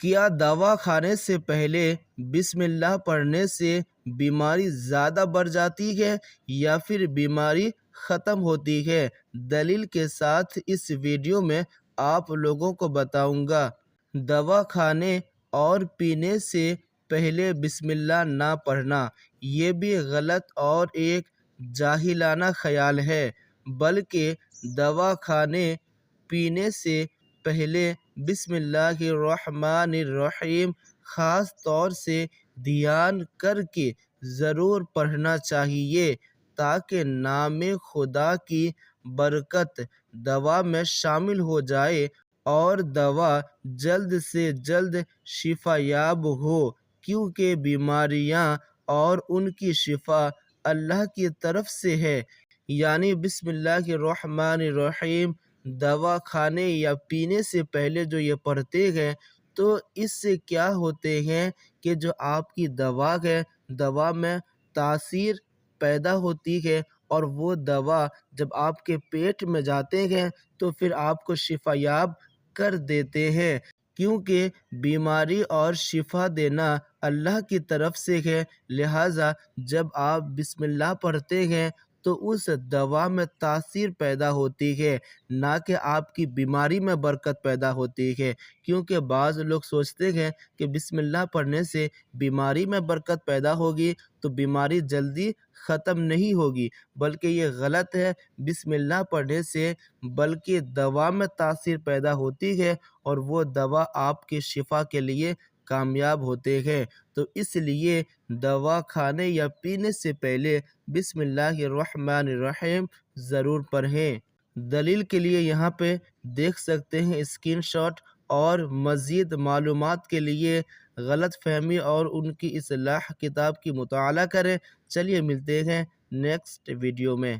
کیا دوا کھانے سے پہلے بسم اللہ پڑھنے سے بیماری زیادہ بڑھ جاتی ہے یا پھر بیماری ختم ہوتی ہے؟ دلیل کے ساتھ اس ویڈیو میں آپ لوگوں کو بتاؤں گا۔ دوا کھانے اور پینے سے پہلے بسم اللہ نہ پڑھنا یہ بھی غلط اور ایک جاہلانہ خیال ہے، بلکہ دوا کھانے پینے سے پہلے بسم اللہ الرحمن الرحیم خاص طور سے دھیان کر کے ضرور پڑھنا چاہیے تاکہ نام خدا کی برکت دوا میں شامل ہو جائے اور دوا جلد سے جلد شفا یاب ہو، کیونکہ بیماریاں اور ان کی شفا اللہ کی طرف سے ہے۔ یعنی بسم اللہ الرحمن الرحیم دوا کھانے یا پینے سے پہلے جو یہ پڑھتے ہیں تو اس سے کیا ہوتے ہیں کہ جو آپ کی دوا ہے، دوا میں تاثیر پیدا ہوتی ہے اور وہ دوا جب آپ کے پیٹ میں جاتے ہیں تو پھر آپ کو شفا یاب کر دیتے ہیں، کیونکہ بیماری اور شفا دینا اللہ کی طرف سے ہے۔ لہٰذا جب آپ بسم اللہ پڑھتے ہیں تو اس دوا میں تاثیر پیدا ہوتی ہے، نہ کہ آپ کی بیماری میں برکت پیدا ہوتی ہے، کیونکہ بعض لوگ سوچتے ہیں کہ بسم اللہ پڑھنے سے بیماری میں برکت پیدا ہوگی تو بیماری جلدی ختم نہیں ہوگی، بلکہ یہ غلط ہے۔ بسم اللہ پڑھنے سے بلکہ دوا میں تاثیر پیدا ہوتی ہے اور وہ دوا آپ کے شفا کے لیے کامیاب ہوتے ہیں، تو اس لیے دوا کھانے یا پینے سے پہلے بسم اللہ الرحمن الرحیم ضرور پڑھیں۔ دلیل کے لیے یہاں پہ دیکھ سکتے ہیں اسکرین شاٹ، اور مزید معلومات کے لیے غلط فہمی اور ان کی اصلاح کتاب کی مطالعہ کریں۔ چلیے ملتے ہیں نیکسٹ ویڈیو میں۔